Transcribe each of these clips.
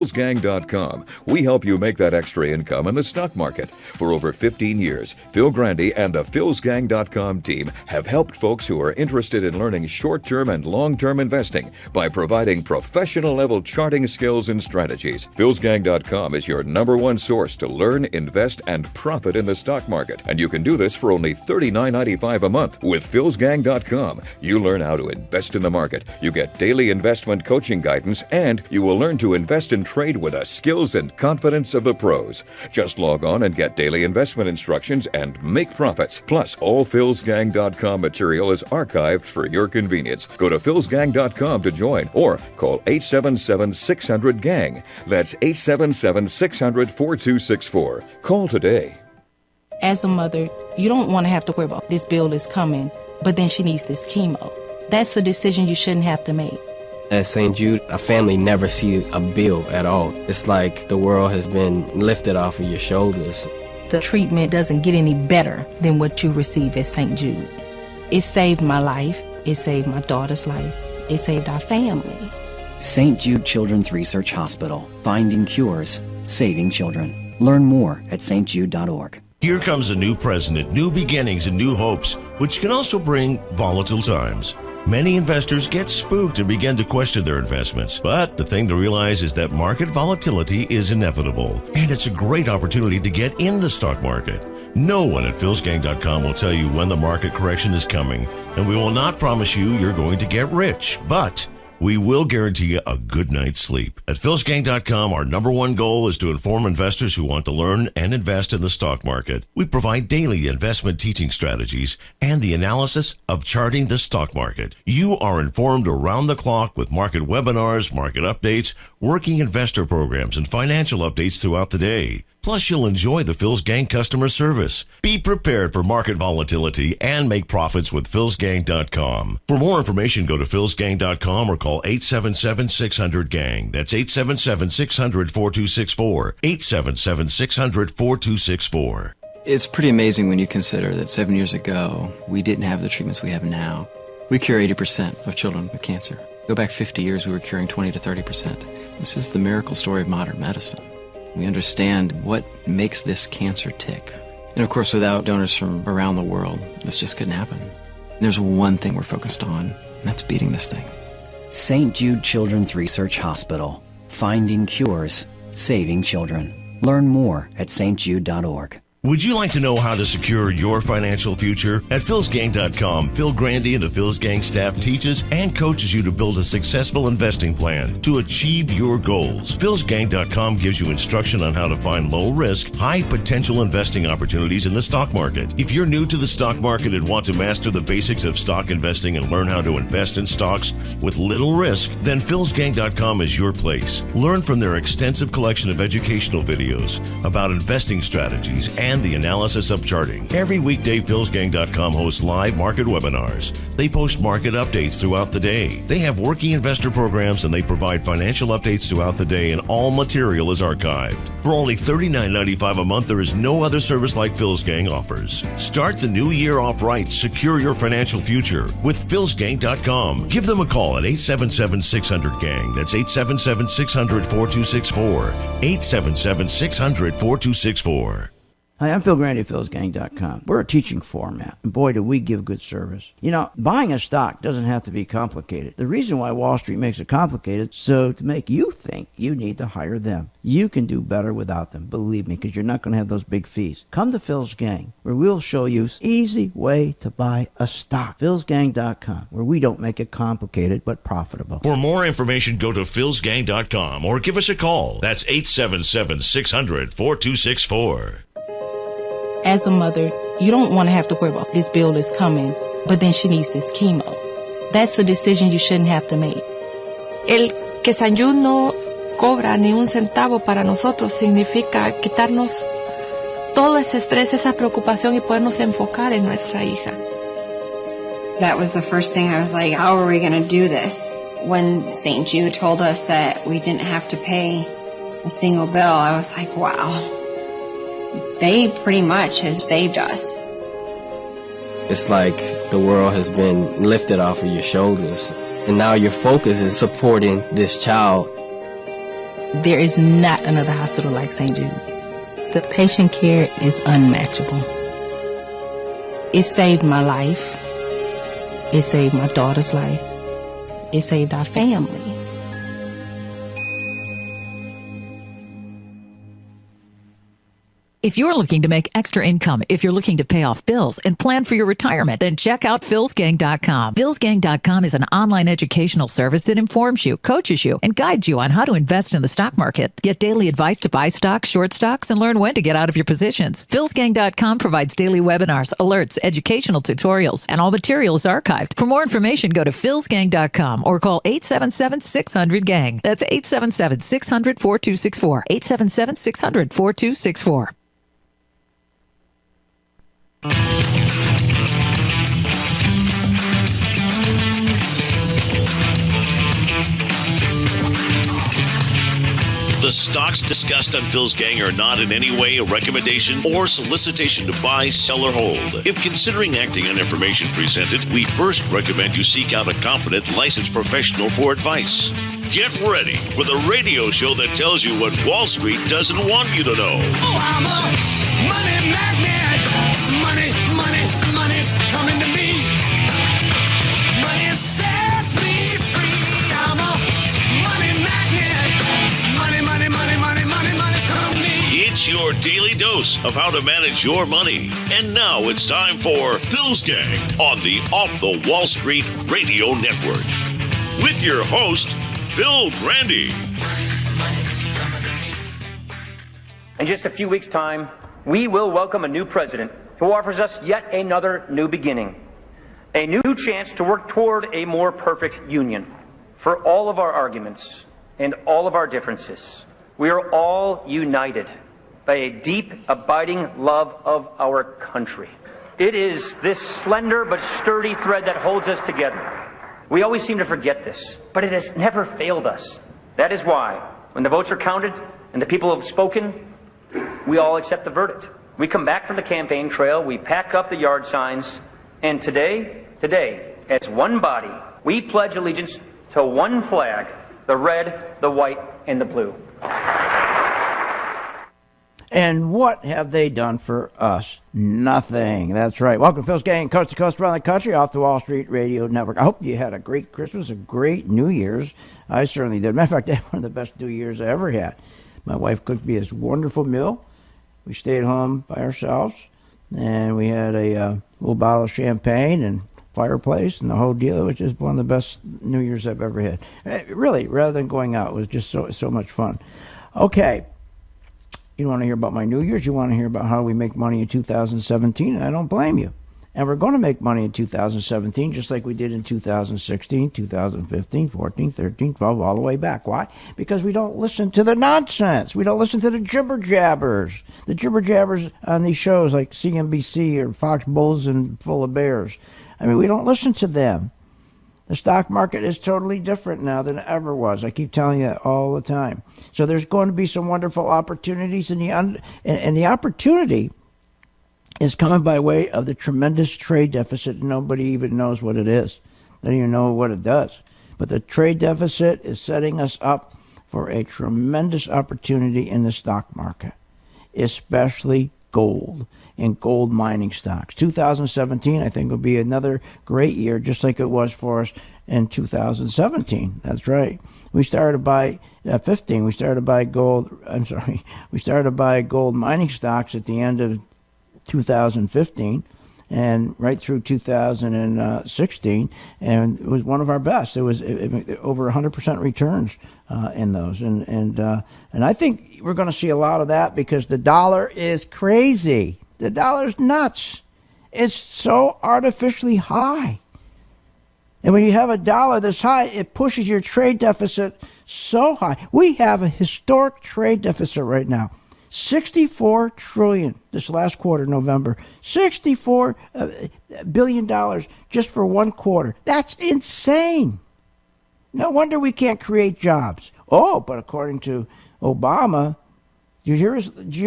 philsgang.com. We help you make that extra income in the stock market. For over 15 years, Phil Grandy and the philsgang.com team have helped folks who are interested in learning short-term and long-term investing by providing professional-level charting skills and strategies. philsgang.com is your number one source to learn, invest, and profit in the stock market. And you can do this for only $39.95 a month. With philsgang.com, you learn how to invest in the market. You get daily investment coaching guidance, and you will learn to invest in trade with the skills and confidence of the pros. Just log on and get daily investment instructions and make profits. Plus, all philsgang.com material is archived for your convenience. Go to philsgang.com to join or call 877-600-GANG. That's 877-600-4264. Call today. As a mother, you don't want to have to worry about this bill is coming, but then she needs this chemo. That's a decision you shouldn't have to make. At St. Jude, a family never sees a bill at all. It's like the world has been lifted off of your shoulders. The treatment doesn't get any better than what you receive at St. Jude. It saved my life. It saved my daughter's life. It saved our family. St. Jude Children's Research Hospital. Finding cures, saving children. Learn more at stjude.org. Here comes a new president, new beginnings, and new hopes, which can also bring volatile times. Many investors get spooked and begin to question their investments. But the thing to realize is that market volatility is inevitable, and it's a great opportunity to get in the stock market. No one at philsgang.com will tell you when the market correction is coming, and we will not promise you you're going to get rich, but we will guarantee you a good night's sleep. At philsgang.com, our number one goal is to inform investors who want to learn and invest in the stock market. We provide daily investment teaching strategies and the analysis of charting the stock market. You are informed around the clock with market webinars, market updates, working investor programs, and financial updates throughout the day. Plus, you'll enjoy the Phil's Gang customer service. Be prepared for market volatility and make profits with philsgang.com. For more information, go to philsgang.com or call 877-600-GANG. That's 877-600-4264. 877-600-4264. It's pretty amazing when you consider that 7 years ago, we didn't have the treatments we have now. We cure 80% of children with cancer. Go back 50 years, we were curing 20 to 30%. This is the miracle story of modern medicine. We understand what makes this cancer tick. And of course, without donors from around the world, this just couldn't happen. And there's one thing we're focused on, and that's beating this thing. St. Jude Children's Research Hospital. Finding cures, saving children. Learn more at stjude.org. Would you like to know how to secure your financial future? At philsgang.com, Phil Grandy and the Phil's Gang staff teaches and coaches you to build a successful investing plan to achieve your goals. philsgang.com gives you instruction on how to find low-risk, high-potential investing opportunities in the stock market. If you're new to the stock market and want to master the basics of stock investing and learn how to invest in stocks with little risk, then philsgang.com is your place. Learn from their extensive collection of educational videos about investing strategies and the analysis of charting. Every weekday, philsgang.com hosts live market webinars. They post market updates throughout the day. They have working investor programs, and they provide financial updates throughout the day, and all material is archived. For only $39.95 a month, there is no other service like Phil's Gang offers. Start the new year off right. Secure your financial future with philsgang.com. Give them a call at 877-600-GANG. That's 877-600-4264. 877-600-4264. Hi, I'm Phil Grandy, philsgang.com. We're a teaching format, and boy, do we give good service. You know, buying a stock doesn't have to be complicated. The reason why Wall Street makes it complicated is so to make you think you need to hire them. You can do better without them, believe me, because you're not going to have those big fees. Come to Phil's Gang, where we'll show you an easy way to buy a stock. philsgang.com, where we don't make it complicated but profitable. For more information, go to philsgang.com or give us a call. That's 877-600-4264. As a mother, you don't want to have to worry about this bill is coming, but then she needs this chemo. That's a decision you shouldn't have to make. El que St. Jude no cobra ni un centavo para nosotros significa quitarnos todo ese estrés, esa preocupación y podernos enfocar en nuestra hija. That was the first thing I was like, how are we going to do this? When St. Jude told us that we didn't have to pay a single bill, I was like, wow. They pretty much have saved us. It's like the world has been lifted off of your shoulders, and now your focus is supporting this child. There is not another hospital like St. Jude. The patient care is unmatchable. It saved my life. It saved my daughter's life. It saved our family. If you're looking to make extra income, if you're looking to pay off bills and plan for your retirement, then check out philsgang.com. Philsgang.com is an online educational service that informs you, coaches you, and guides you on how to invest in the stock market. Get daily advice to buy stocks, short stocks, and learn when to get out of your positions. Philsgang.com provides daily webinars, alerts, educational tutorials, and all material is archived. For more information, go to philsgang.com or call 877-600-GANG. That's 877-600-4264. 877-600-4264. The stocks discussed on Phil's Gang are not in any way a recommendation or solicitation to buy, sell, or hold. If considering acting on information presented, we first recommend you seek out a competent, licensed professional for advice. Get ready for the radio show that tells you what Wall Street doesn't want you to know. Oh, I'm a money magnet. Money, money, money's coming to me. Money sets me free. I'm a money magnet. Money, money, money, money, money, money's coming to me. It's your daily dose of how to manage your money. And now it's time for Phil's Gang on the Off the Wall Street Radio Network. With your host, Phil Grandy. In just a few weeks' time, we will welcome a new president who offers us yet another new beginning, a new chance to work toward a more perfect union. For all of our arguments and all of our differences, we are all united by a deep, abiding love of our country. It is this slender but sturdy thread that holds us together. We always seem to forget this, but it has never failed us. That is why, when the votes are counted and the people have spoken, we all accept the verdict. We come back from the campaign trail, we pack up the yard signs, and today, as one body, we pledge allegiance to one flag, the red, the white, and the blue. And what have they done for us? Nothing. That's right. Welcome, Phil's Gang, coast to coast around the country, off the Wall Street Radio Network. I hope you had a great Christmas, a great New Year's. I certainly did. Matter of fact, I had one of the best New Year's I ever had. My wife cooked me this wonderful meal. We stayed home by ourselves, and we had a little bottle of champagne and fireplace and the whole deal. It was just one of the best New Year's I've ever had. Really, rather than going out, it was just so much fun. Okay. You want to hear about my New Year's? You want to hear about how we make money in 2017? And I don't blame you. And we're going to make money in 2017 just like we did in 2016, 2015, 14, 13, 12, all the way back. Why? Because we don't listen to the nonsense. We don't listen to the jibber-jabbers. The jibber-jabbers on these shows like CNBC or Fox Bulls and Full of Bears. I mean, we don't listen to them. The stock market is totally different now than it ever was. I keep telling you that all the time. So there's going to be some wonderful opportunities, and the opportunity is coming by way of the tremendous trade deficit. Nobody even knows what it is. They don't even know what it does. But the trade deficit is setting us up for a tremendous opportunity in the stock market, especially gold and gold mining stocks. 2017, I think, will be another great year, just like it was for us in 2017. That's right. We started by 15. We started by gold. We started by gold mining stocks at the end of 2015 and right through 2016, and it was one of our best. It was over 100% returns in those, and I think we're going to see a lot of that because the dollar is crazy. The dollar's nuts. It's so artificially high. And when you have a dollar this high, it pushes your trade deficit so high. We have a historic trade deficit right now. $64 trillion this last quarter, November. $64 billion just for one quarter. That's insane. No wonder we can't create jobs. Oh, but according to Obama, did you hear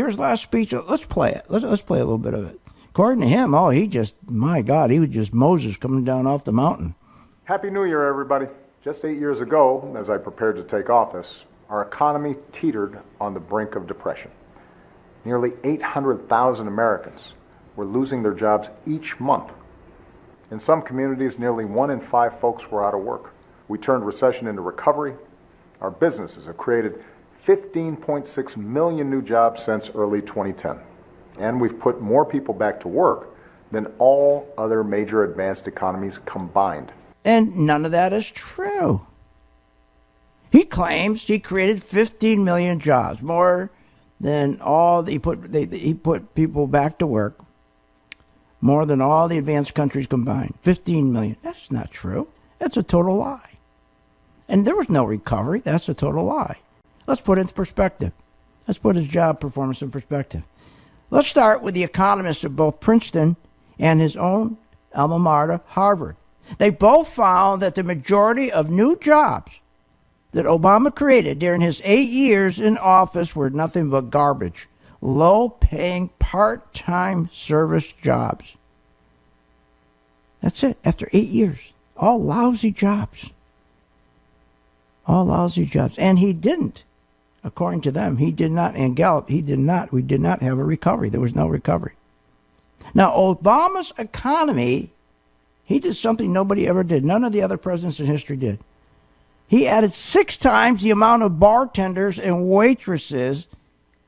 his last speech? Let's play it. Let's play a little bit of it. According to him, my God, he was just Moses coming down off the mountain. Happy New Year, everybody. Just 8 years ago, as I prepared to take office, our economy teetered on the brink of depression. Nearly 800,000 Americans were losing their jobs each month. In some communities, nearly 1 in 5 folks were out of work. We turned recession into recovery. Our businesses have created 15.6 million new jobs since early 2010. And we've put more people back to work than all other major advanced economies combined. And none of that is true. He claims he created 15 million jobs, more than all he put people back to work, more than all the advanced countries combined. 15 million. That's not true. That's a total lie. And there was no recovery. That's a total lie. Let's put it into perspective. Let's put his job performance in perspective. Let's start with the economists of both Princeton and his own alma mater, Harvard. They both found that the majority of new jobs that Obama created during his 8 years in office were nothing but garbage. Low-paying, part-time service jobs. That's it. After 8 years. All lousy jobs. All lousy jobs. And he didn't. According to them, he did not. And Gallup, he did not. We did not have a recovery. There was no recovery. Now, Obama's economy, he did something nobody ever did. None of the other presidents in history did. He added 6 times the amount of bartenders and waitresses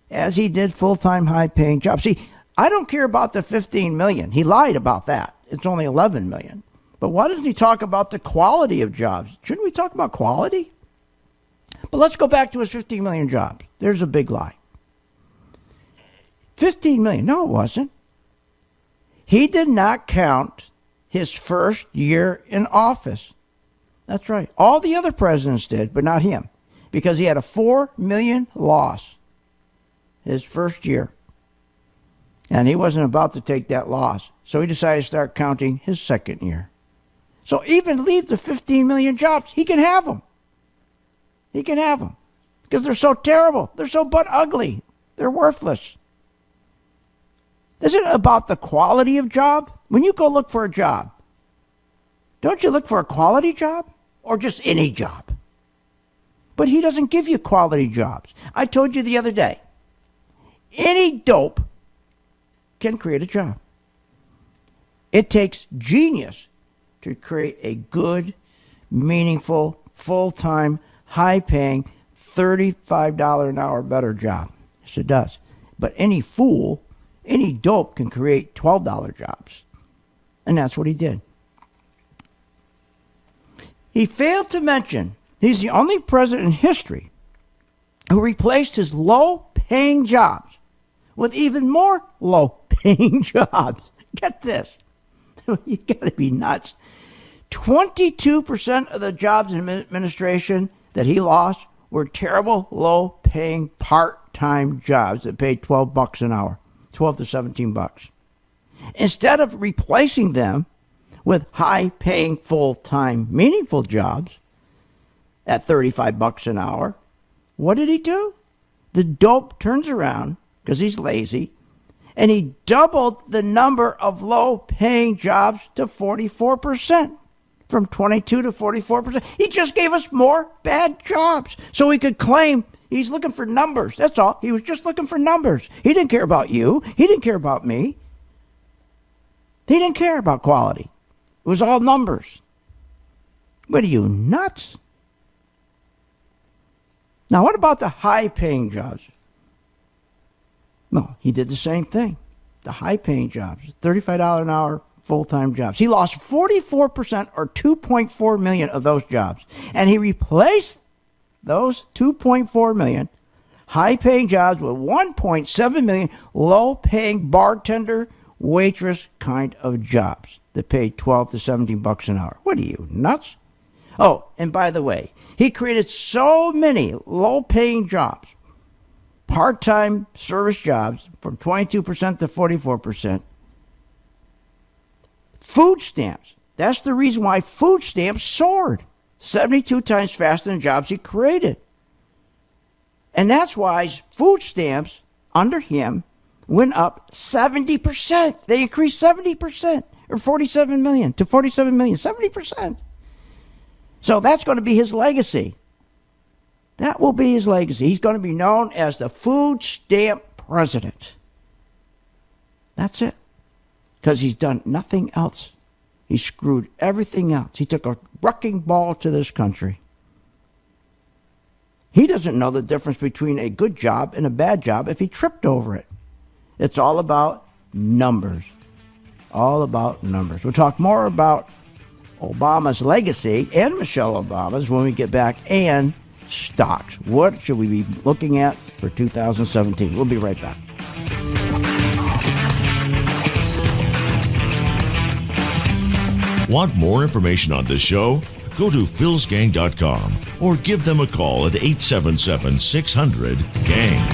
as he did full-time, high-paying jobs. See, I don't care about the 15 million. He lied about that. It's only 11 million. But why doesn't he talk about the quality of jobs? Shouldn't we talk about quality? But let's go back to his 15 million jobs. There's a big lie. 15 million. No, it wasn't. He did not count his first year in office. That's right. All the other presidents did, but not him, because he had a 4 million loss his first year. And he wasn't about to take that loss. So he decided to start counting his second year. So even leave the 15 million jobs. He can have them. He can have them. Because they're so terrible. They're so butt ugly. They're worthless. Isn't it about the quality of job? When you go look for a job, don't you look for a quality job or just any job? But he doesn't give you quality jobs. I told you the other day, any dope can create a job. It takes genius to create a good, meaningful, full-time, high-paying, $35 an hour better job. Yes, it does. But any fool, any dope can create $12 jobs. And that's what he did. He failed to mention he's the only president in history who replaced his low-paying jobs with even more low-paying jobs. Get this. You got to be nuts. 22% of the jobs in administration that he lost were terrible, low-paying, part-time jobs that paid $12 an hour, 12 to 17 bucks. Instead of replacing them with high-paying, full-time, meaningful jobs at $35 an hour, what did he do? The dope turns around, because he's lazy, and he doubled the number of low-paying jobs to 44%, from 22 to 44%. He just gave us more bad jobs, so he could claim he's looking for numbers. That's all. He was just looking for numbers. He didn't care about you. He didn't care about me. He didn't care about quality. It was all numbers. What are you, nuts? Now, what about the high-paying jobs? No, he did the same thing. The high-paying jobs, $35 an hour, full-time jobs. He lost 44% or 2.4 million of those jobs. And he replaced those 2.4 million high-paying jobs with 1.7 million low-paying bartender, waitress kind of jobs that paid 12 to 17 bucks an hour. What are you, nuts? Oh, and by the way, he created so many low-paying jobs, part-time service jobs, from 22% to 44%. Food stamps. That's the reason why food stamps soared 72 times faster than jobs he created. And that's why food stamps under him went up 70%. They increased 70%, or 47 million to 47 million, 70%. So that's going to be his legacy. That will be his legacy. He's going to be known as the food stamp president. That's it. Because he's done nothing else. He screwed everything else. He took a wrecking ball to this country. He doesn't know the difference between a good job and a bad job if he tripped over it. It's all about numbers. All about numbers. We'll talk more about Obama's legacy and Michelle Obama's when we get back, and stocks. What should we be looking at for 2017? We'll be right back. Want more information on this show? Go to philsgang.com or give them a call at 877-600-GANG.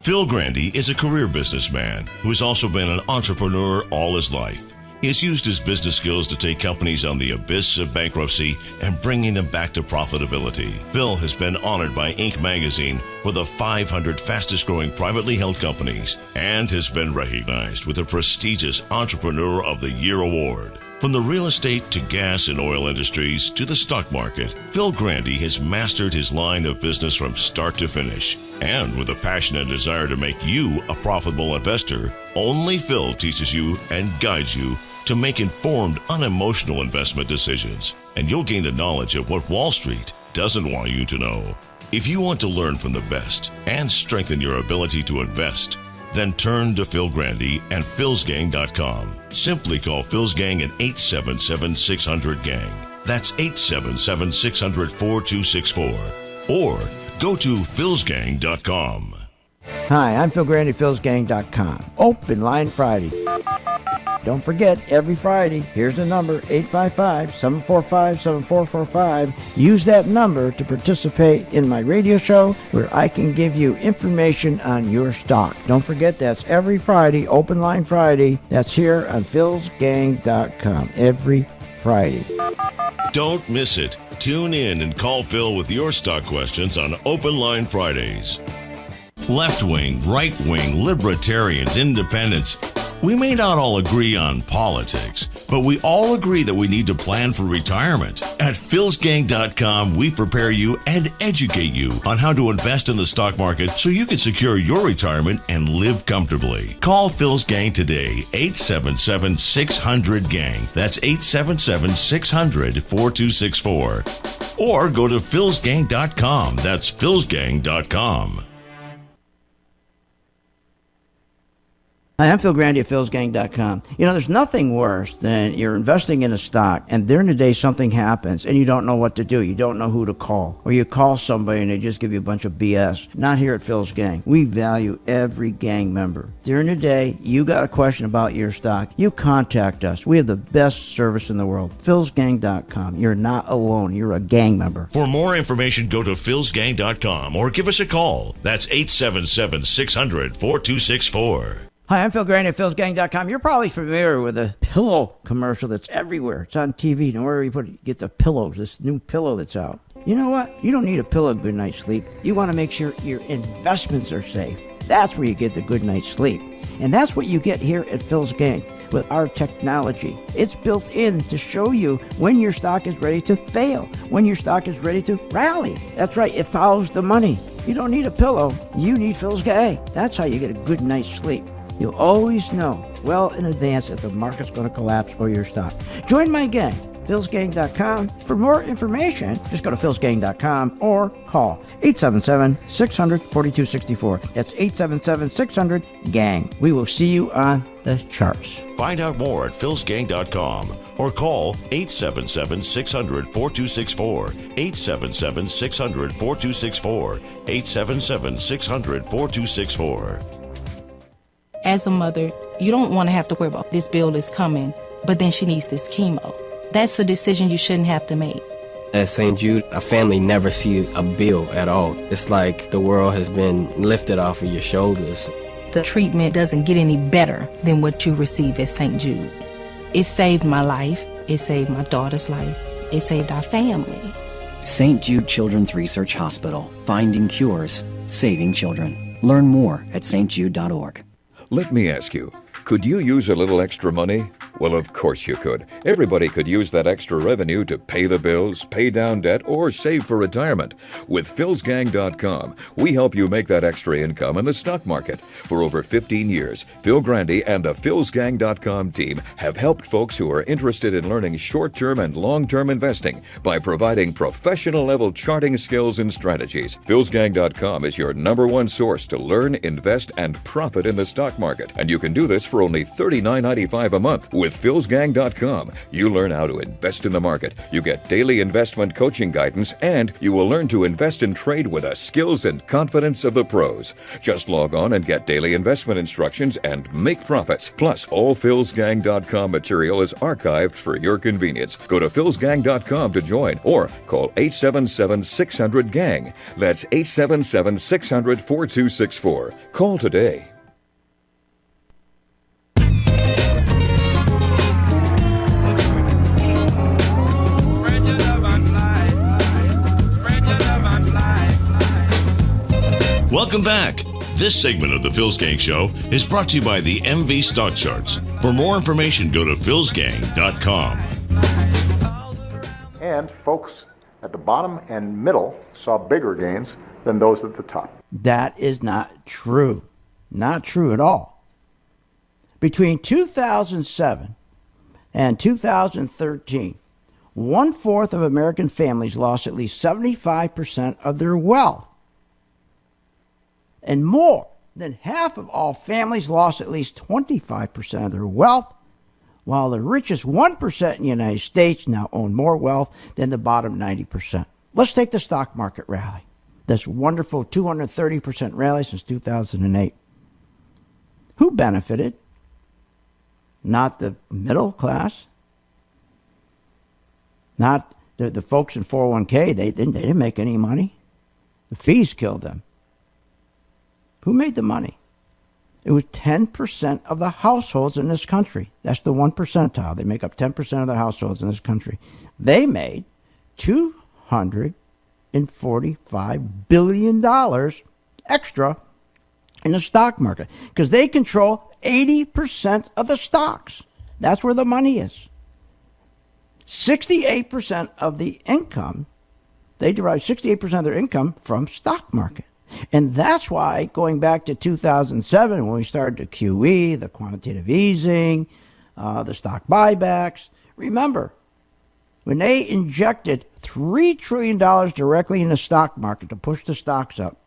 Phil Grandy is a career businessman who has also been an entrepreneur all his life. He has used his business skills to take companies on the abyss of bankruptcy and bringing them back to profitability. Phil has been honored by Inc. magazine for the 500 fastest growing privately held companies and has been recognized with the prestigious Entrepreneur of the Year award. From the real estate to gas and oil industries to the stock market, Phil Grandy has mastered his line of business from start to finish. And with a passion and desire to make you a profitable investor, only Phil teaches you and guides you to make informed, unemotional investment decisions. And you'll gain the knowledge of what Wall Street doesn't want you to know. If you want to learn from the best and strengthen your ability to invest, then turn to Phil Grandy and philsgang.com. Simply call Phil's Gang at 877-600-GANG. That's 877-600-4264. Or go to philsgang.com. Hi, I'm Phil Grandy, philsgang.com. Open Line Friday. Don't forget, every Friday, here's the number, 855-745-7445. Use that number to participate in my radio show where I can give you information on your stock. Don't forget, that's every Friday, Open Line Friday. That's here on philsgang.com, every Friday. Don't miss it. Tune in and call Phil with your stock questions on Open Line Fridays. Left-wing, right-wing, libertarians, independents. We may not all agree on politics, but we all agree that we need to plan for retirement. At philsgang.com, we prepare you and educate you on how to invest in the stock market so you can secure your retirement and live comfortably. Call Phil's Gang today, 877-600-GANG. That's 877-600-4264. Or go to philsgang.com. That's philsgang.com. Hi, I'm Phil Grandy at philsgang.com. You know, there's nothing worse than you're investing in a stock and during the day something happens and you don't know what to do. You don't know who to call. Or you call somebody and they just give you a bunch of BS. Not here at Phil's Gang. We value every gang member. During the day, you got a question about your stock, you contact us. We have the best service in the world. philsgang.com. You're not alone. You're a gang member. For more information, go to philsgang.com or give us a call. That's 877-600-4264. Hi, I'm Phil Grandy at philsgang.com. You're probably familiar with a pillow commercial that's everywhere. It's on TV. And wherever you put it, get the pillows, this new pillow that's out. You know what? You don't need a pillow good night's sleep. You want to make sure your investments are safe. That's where you get the good night's sleep. And that's what you get here at Phil's Gang with our technology. It's built in to show you when your stock is ready to fail, when your stock is ready to rally. That's right, it follows the money. You don't need a pillow. You need Phil's Gang. That's how you get a good night's sleep. You'll always know well in advance if the market's going to collapse or your stock. Join my gang, philsgang.com. For more information, just go to philsgang.com or call 877-600-4264. That's 877-600-GANG. We will see you on the charts. Find out more at philsgang.com or call 877-600-4264, 877-600-4264, 877-600-4264. As a mother, you don't want to have to worry about this bill is coming, but then she needs this chemo. That's a decision you shouldn't have to make. At St. Jude, a family never sees a bill at all. It's like the world has been lifted off of your shoulders. The treatment doesn't get any better than what you receive at St. Jude. It saved my life. It saved my daughter's life. It saved our family. St. Jude Children's Research Hospital. Finding cures. Saving children. Learn more at stjude.org. Let me ask you, could you use a little extra money? Well, of course you could. Everybody could use that extra revenue to pay the bills, pay down debt, or save for retirement. With philsgang.com, we help you make that extra income in the stock market. For over 15 years, Phil Grandy and the philsgang.com team have helped folks who are interested in learning short-term and long-term investing by providing professional-level charting skills and strategies. philsgang.com is your #1 source to learn, invest, and profit in the stock market. And you can do this for only $39.95 a month. With philsgang.com, you learn how to invest in the market, you get daily investment coaching guidance, and you will learn to invest and trade with the skills and confidence of the pros. Just log on and get daily investment instructions and make profits. Plus, all philsgang.com material is archived for your convenience. Go to philsgang.com to join or call 877-600-GANG. That's 877-600-4264. Call today. Welcome back. This segment of the Phil's Gang Show is brought to you by the MV Stock Charts. For more information, go to philsgang.com. And folks at the bottom and middle saw bigger gains than those at the top. That is not true. Not true at all. Between 2007 and 2013, 1/4 of American families lost at least 75% of their wealth. And more than half of all families lost at least 25% of their wealth, while the richest 1% in the United States now own more wealth than the bottom 90%. Let's take the stock market rally. This wonderful 230% rally since 2008. Who benefited? Not the middle class. Not the folks in 401k. They didn't make any money. The fees killed them. Who made the money? It was 10% of the households in this country. That's the 1 percentile. They make up 10% of the households in this country. They made $245 billion extra in the stock market because they control 80% of the stocks. That's where the money is. 68% of the income, they derive 68% of their income from stock market. And that's why, going back to 2007, when we started the QE, the quantitative easing, the stock buybacks, remember, when they injected $3 trillion directly in the stock market to push the stocks up,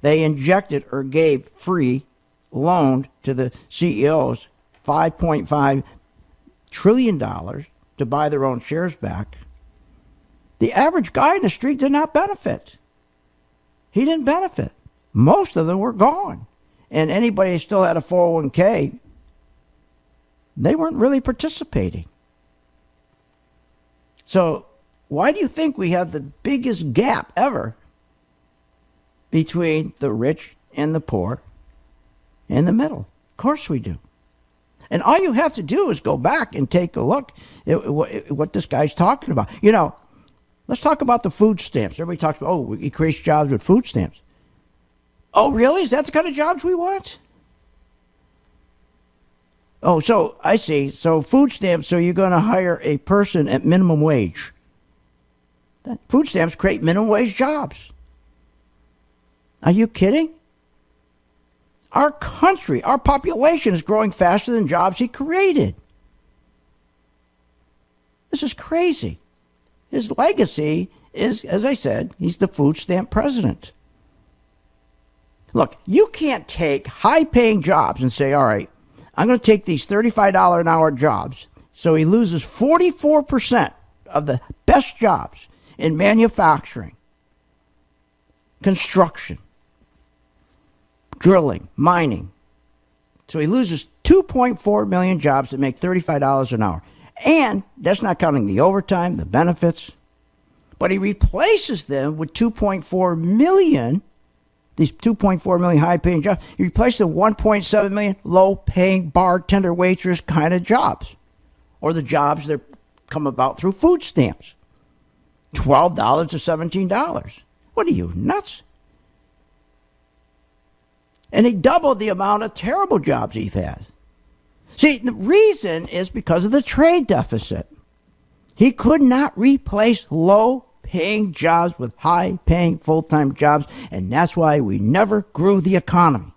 they injected or gave free, loaned to the CEOs $5.5 trillion to buy their own shares back. The average guy in the street did not benefit. He didn't benefit. Most of them were gone. And anybody who still had a 401k, they weren't really participating. So why do you think we have the biggest gap ever between the rich and the poor and the middle? Of course we do. And all you have to do is go back and take a look at what this guy's talking about. You know, let's talk about the food stamps. Everybody talks about, he creates jobs with food stamps. Oh, really? Is that the kind of jobs we want? Oh, so I see. So food stamps, so you're going to hire a person at minimum wage. Food stamps create minimum wage jobs. Are you kidding? Our country, our population is growing faster than jobs he created. This is crazy. His legacy is, as I said, he's the food stamp president. Look, you can't take high-paying jobs and say, all right, I'm going to take these $35 an hour jobs. So he loses 44% of the best jobs in manufacturing, construction, drilling, mining. So he loses 2.4 million jobs that make $35 an hour. And that's not counting the overtime, the benefits. But he replaces them with 2.4 million, these 2.4 million high-paying jobs. He replaces the 1.7 million low-paying bartender, waitress kind of jobs. Or the jobs that come about through food stamps. $12 to $17. What are you, nuts? And he doubled the amount of terrible jobs he has. See, the reason is because of the trade deficit. He could not replace low-paying jobs with high-paying full-time jobs, and that's why we never grew the economy.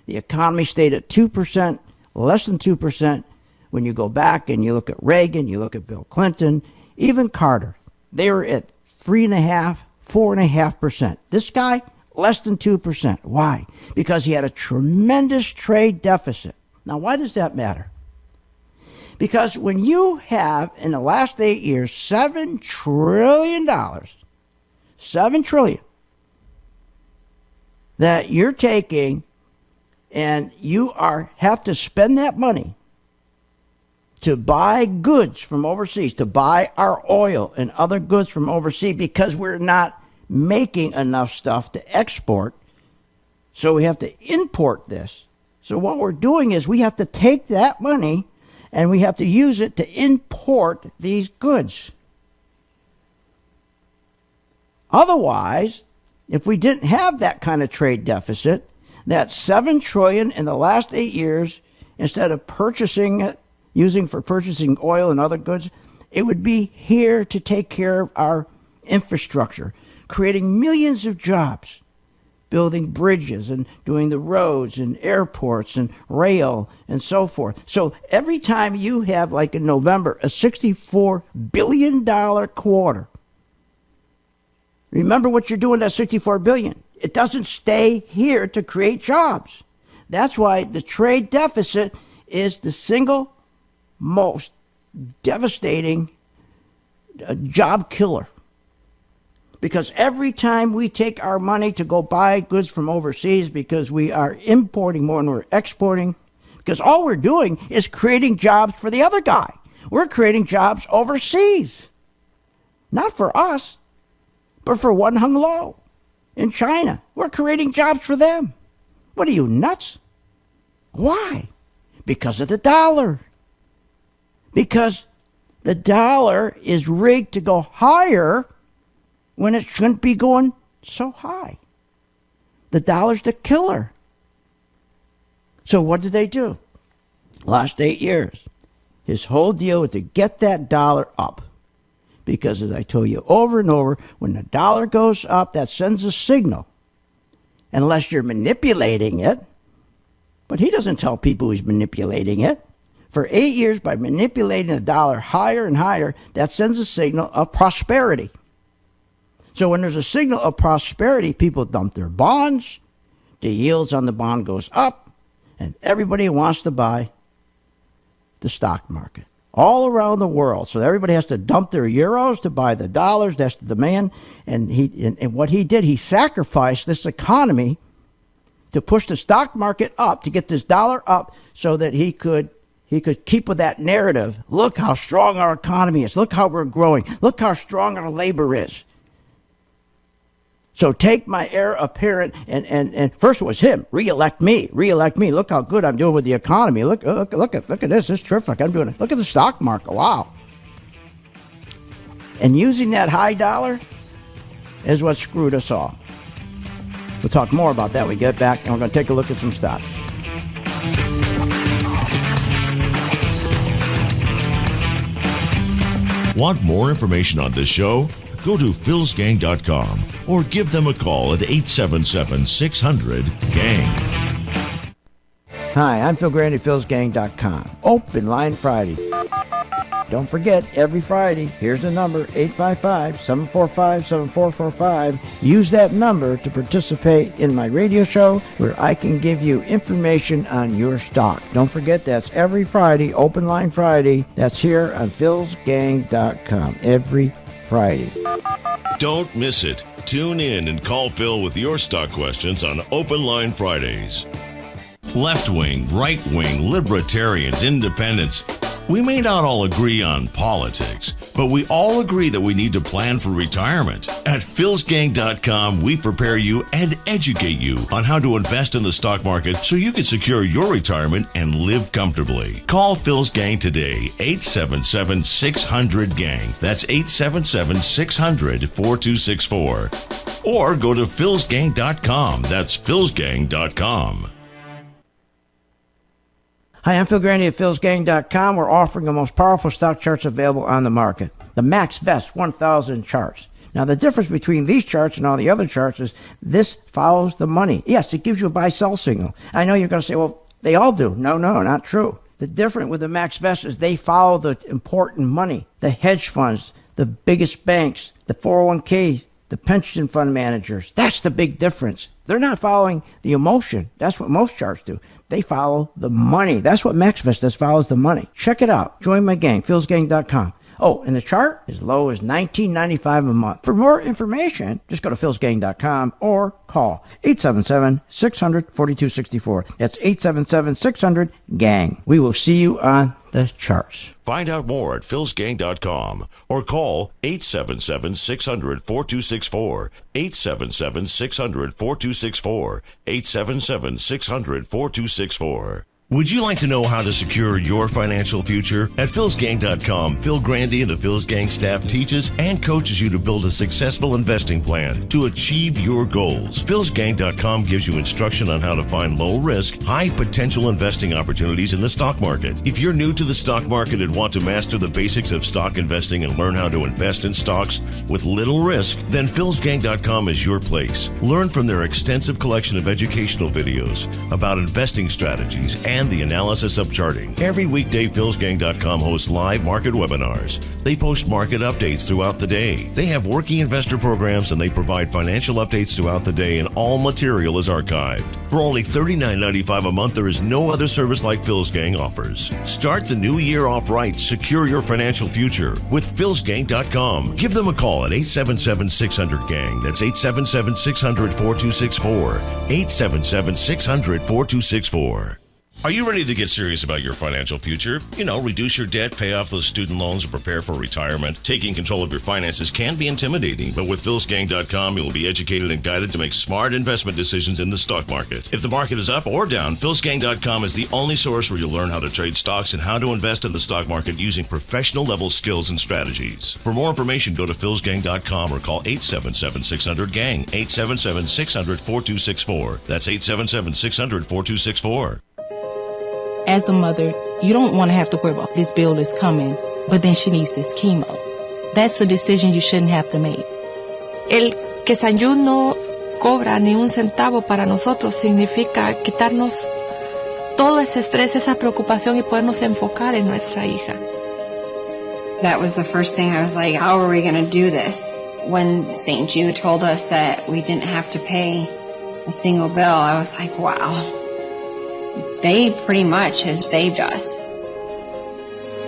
The economy stayed at 2%, less than 2%. When you go back and you look at Reagan, you look at Bill Clinton, even Carter, they were at 3.5%, 4.5%. This guy, less than 2%. Why? Because he had a tremendous trade deficit. Now, why does that matter? Because when you have, in the last 8 years, $7 trillion, $7 trillion, that you're taking and you have to spend that money to buy goods from overseas, to buy our oil and other goods from overseas because we're not making enough stuff to export. So we have to import this. So what we're doing is we have to take that money and we have to use it to import these goods. Otherwise, if we didn't have that kind of trade deficit, that $7 trillion in the last 8 years, instead of purchasing it, using for purchasing oil and other goods, it would be here to take care of our infrastructure, creating millions of jobs, building bridges and doing the roads and airports and rail and so forth. So every time you have, like in November, a $64 billion quarter, remember what you're doing, that $64 billion. It doesn't stay here to create jobs. That's why the trade deficit is the single most devastating job killer. Because every time we take our money to go buy goods from overseas because we are importing more than we're exporting, because all we're doing is creating jobs for the other guy. We're creating jobs overseas. Not for us, but for Wen Hung Lo in China. We're creating jobs for them. What are you, nuts? Why? Because of the dollar. Because the dollar is rigged to go higher when it shouldn't be going so high. The dollar's the killer. So what did they do? Last 8 years, his whole deal was to get that dollar up. Because as I told you over and over, when the dollar goes up, that sends a signal. Unless you're manipulating it. But he doesn't tell people he's manipulating it. For 8 years, by manipulating the dollar higher and higher, that sends a signal of prosperity. So when there's a signal of prosperity, people dump their bonds, the yields on the bond goes up, and everybody wants to buy the stock market all around the world. So everybody has to dump their euros to buy the dollars. That's the demand. And what he did, he sacrificed this economy to push the stock market up, to get this dollar up so that he could keep with that narrative. Look how strong our economy is. Look how we're growing. Look how strong our labor is. So take my heir apparent, and first it was him. Re-elect me. Look how good I'm doing with the economy. Look at this. It's terrific. I'm doing it. Look at the stock market. Wow. And using that high dollar is what screwed us all. We'll talk more about that when we get back, and we're going to take a look at some stocks. Want more information on this show? Go to philsgang.com or give them a call at 877-600-GANG. Hi, I'm Phil Grandy, philsgang.com. Open Line Friday. Don't forget, every Friday, here's the number, 855-745-7445. Use that number to participate in my radio show where I can give you information on your stock. Don't forget, that's every Friday, Open Line Friday. That's here on philsgang.com, every Friday. Don't miss it. Tune in and call Phil with your stock questions on Open Line Fridays. Left-wing, right-wing, libertarians, independents. We may not all agree on politics, but we all agree that we need to plan for retirement. At philsgang.com, we prepare you and educate you on how to invest in the stock market so you can secure your retirement and live comfortably. Call Phil's Gang today, 877-600-GANG. That's 877-600-4264. Or go to philsgang.com. That's philsgang.com. Hi, I'm Phil Grandy at philsgang.com. We're offering the most powerful stock charts available on the market. The Max Best 1000 charts. Now, the difference between these charts and all the other charts is this follows the money. Yes, it gives you a buy-sell signal. I know you're going to say, well, they all do. No, not true. The difference with the Max Best is they follow the important money, the hedge funds, the biggest banks, the 401ks, the pension fund managers. That's the big difference. They're not following the emotion. That's what most charts do. They follow the money. That's what MaxVest does, follows the money. Check it out. Join my gang, philsgang.com. Oh, and the chart is low as $19.95 a month. For more information, just go to philsgang.com or call 877-600-4264. That's 877-600-GANG. We will see you on the charts. Find out more at philsgang.com or call 877-600-4264, 877-600-4264, 877-600-4264. Would you like to know how to secure your financial future? At philsgang.com, Phil Grandy and the Phil's Gang staff teaches and coaches you to build a successful investing plan to achieve your goals. philsgang.com gives you instruction on how to find low-risk, high-potential investing opportunities in the stock market. If you're new to the stock market and want to master the basics of stock investing and learn how to invest in stocks with little risk, then philsgang.com is your place. Learn from their extensive collection of educational videos about investing strategies and the analysis of charting. Every weekday, philsgang.com hosts live market webinars. They post market updates throughout the day. They have working investor programs and they provide financial updates throughout the day, and all material is archived. For only $39.95 a month, there is no other service like Phil's Gang offers. Start the new year off right. Secure your financial future with philsgang.com. Give them a call at 877-600-GANG. That's 877-600-4264. 877-600-4264. Are you ready to get serious about your financial future? Reduce your debt, pay off those student loans, and prepare for retirement. Taking control of your finances can be intimidating, but with philsgang.com, you will be educated and guided to make smart investment decisions in the stock market. If the market is up or down, philsgang.com is the only source where you'll learn how to trade stocks and how to invest in the stock market using professional-level skills and strategies. For more information, go to philsgang.com or call 877-600-GANG, 877-600-4264. That's 877-600-4264. As a mother, you don't want to have to worry about this bill is coming, but then she needs this chemo. That's a decision you shouldn't have to make. El que San Jude no cobra ni un centavo para nosotros significa quitarnos todo ese estrés, esa preocupación y podernos enfocar en nuestra hija. That was the first thing I was like, how are we going to do this? When St. Jude told us that we didn't have to pay a single bill, I was like, wow. They pretty much have saved us.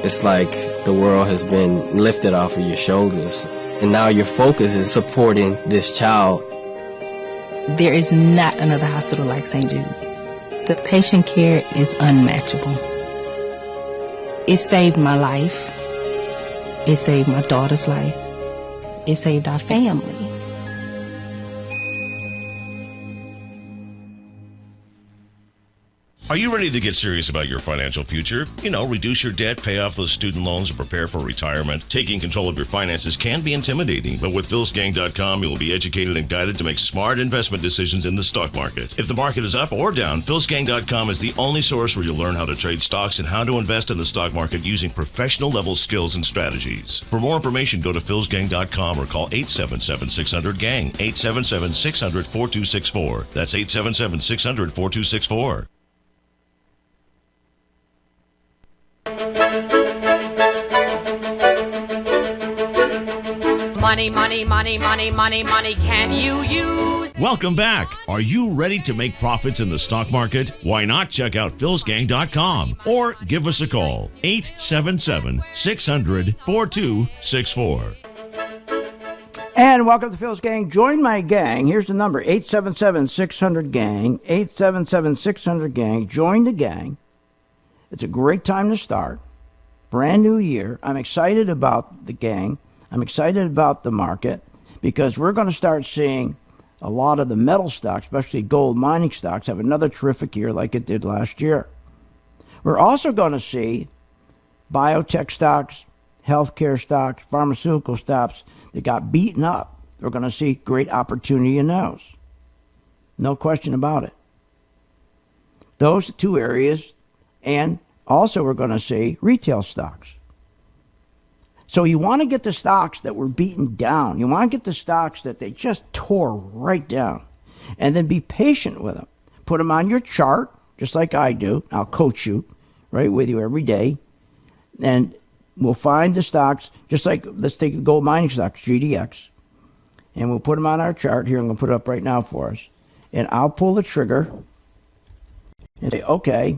It's like the world has been lifted off of your shoulders, and now your focus is supporting this child. There is not another hospital like St. Jude. The patient care is unmatchable. It saved my life. It saved my daughter's life. It saved our family. Are you ready to get serious about your financial future? Reduce your debt, pay off those student loans, and prepare for retirement. Taking control of your finances can be intimidating, but with philsgang.com, you will be educated and guided to make smart investment decisions in the stock market. If the market is up or down, philsgang.com is the only source where you'll learn how to trade stocks and how to invest in the stock market using professional-level skills and strategies. For more information, go to philsgang.com or call 877-600-GANG, 877-600-4264. That's 877-600-4264. Money, money, money, money, money, money, can you use? Welcome back. Are you ready to make profits in the stock market? Why not check out philsgang.com or give us a call, 877-600-4264. And welcome to Phil's Gang. Join my gang. Here's the number, 877-600-GANG, 877-600-GANG. Join the gang. It's a great time to start. Brand new year. I'm excited about the gang. I'm excited about the market because we're going to start seeing a lot of the metal stocks, especially gold mining stocks, have another terrific year like it did last year. We're also going to see biotech stocks, healthcare stocks, pharmaceutical stocks that got beaten up. We're going to see great opportunity in those. No question about it. Those two areas and also we're going to see retail stocks. So you want to get the stocks that were beaten down. You want to get the stocks that they just tore right down. And then be patient with them. Put them on your chart, just like I do. I'll coach you, right, with you every day. And we'll find the stocks, just like, let's take the gold mining stocks, GDX. And we'll put them on our chart. Here, I'm going to put it up right now for us. And I'll pull the trigger and say, okay,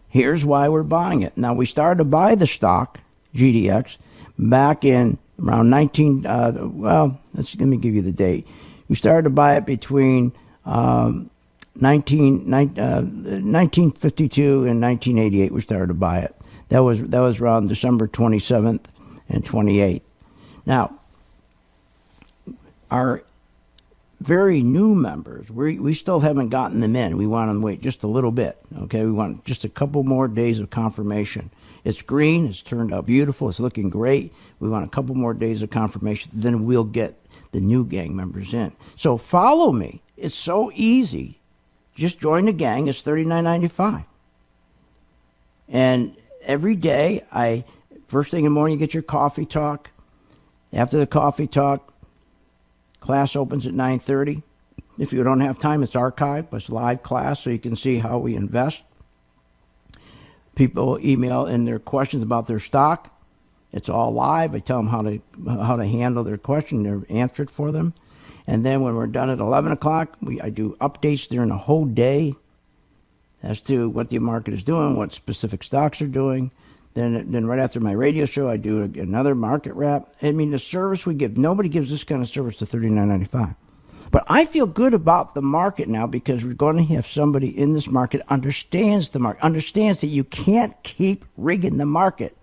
here's why we're buying it. Now, we started to buy the stock, GDX, back in around let me give you the date. We started to buy it between 1952 and 1988. We started to buy it. That was around December 27th and 28th. Now, our very new members, we still haven't gotten them in. We want them to wait just a little bit. Okay, we want just a couple more days of confirmation. It's green. It's turned out beautiful. It's looking great. We want a couple more days of confirmation. Then we'll get the new gang members in. So follow me. It's so easy. Just join the gang. It's $39.95. And every day, first thing in the morning, you get your coffee talk. After the coffee talk, class opens at 9:30. If you don't have time, it's archived. It's live class, so you can see how we invest. People email in their questions about their stock. It's all live. I tell them how to handle their question. They're answered for them. And then when we're done at 11 o'clock, I do updates during the whole day as to what the market is doing, what specific stocks are doing. Then right after my radio show, I do another market wrap. I mean, the service we give, nobody gives this kind of service to $39.95. But I feel good about the market now because we're going to have somebody in this market understands the market, understands that you can't keep rigging the market.